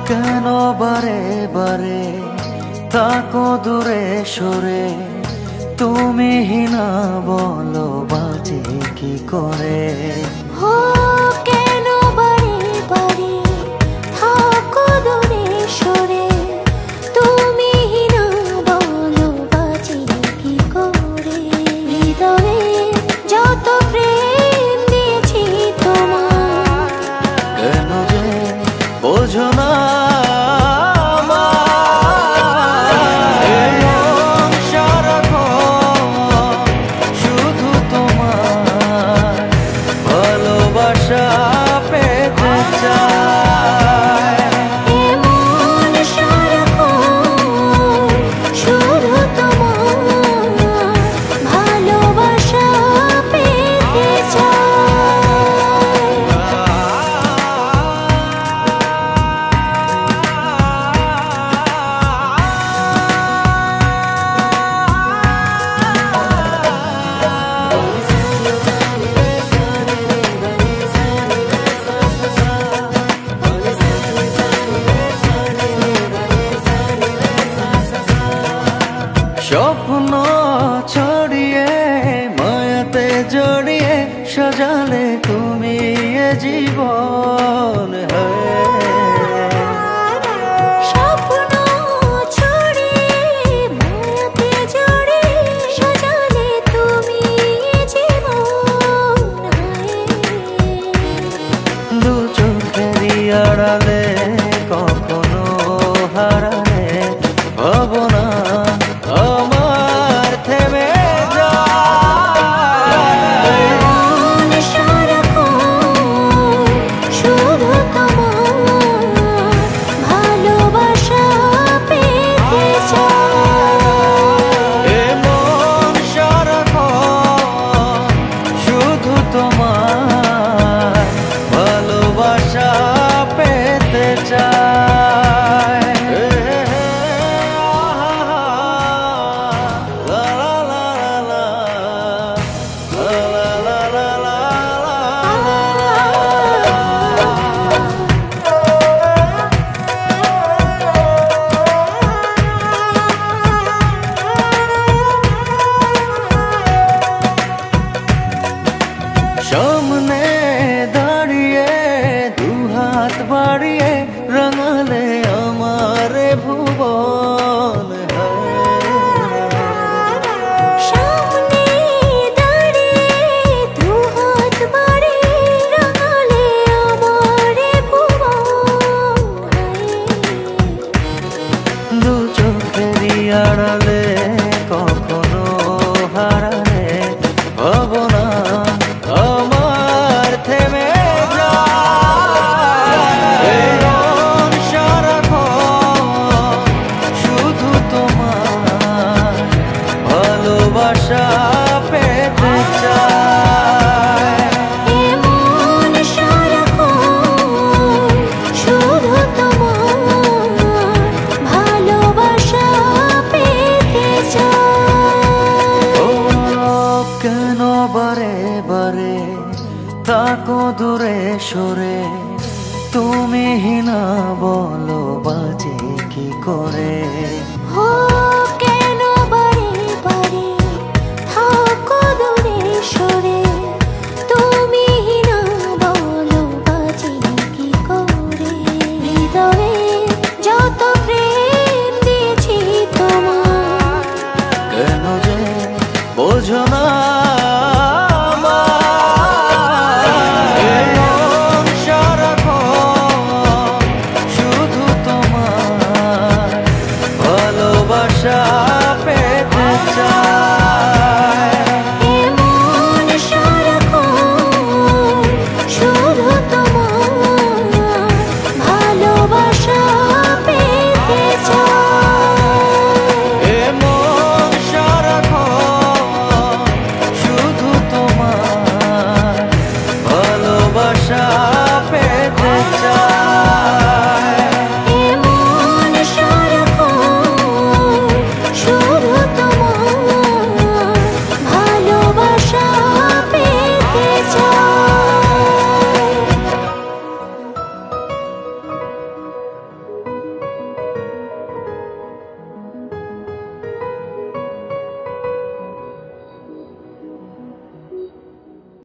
কেন বারে বারে তাকো দূরে সরে, তুমি হিনা বলো বাজে কি করে। হো কেন বারে বারে থাকো দূরে সরে, তুমি হিনা বলো বাজে কি করে। হৃদয়ে যত প্রেম দিয়েছি তোমার, কেন যে বোঝো না স্বপ্ন ছড়িয়ে মায়াতে জড়িয়ে সাজালে তুমি এ জীবন। স্বপ্ন ছড়িয়ে মায়াতে জড়িয়ে সাজালে তুমি এ জীবন। দু চোখেরই আড়ালে কখনো হারালে ভাবনা আমার থেমে যায়। মন সারাক্ষণ শুধু তোমার ভালোবাসা পেতে চায়। এ মন সারাক্ষণ শুধু তোমার ভালোবাসা পেতে চায়। সামনে দাঁড়িয়ে দুহাত বাড়িয়ে রাঙালে আমার ভুবন। সামনে দাঁড়িয়ে দুহাত বাড়িয়ে রাঙালে আমার ভুবন। দু চোখেরই আড়ালে কখনো হারালে ভাবনা আমার থেমে যায়। মন সারাক্ষণ শুধু তোমার ভালোবাসা পেতে চায়। মন সারাক্ষণ শুধু তোমার ভালোবাসা পেতে চায়। ও কেন বারে বারে তাকো দূরে সরে, তুমি হিনা বলো বাজে কি করে। হো কেন বারে বারে থাকো দূরে সরে, তুমি হিনা বলো বাজে কি করে। হৃদয়ে যত প্রেম দিয়েছি তোমার, কেন যে বোঝো না শুধু তোমার ভালোবাসা পেতে চায়। মন সারাক্ষণ শুধু তোমার ভালোবাসা পেতে চায়। মন সারাক্ষণ শুধু তোমার ভালোবাসা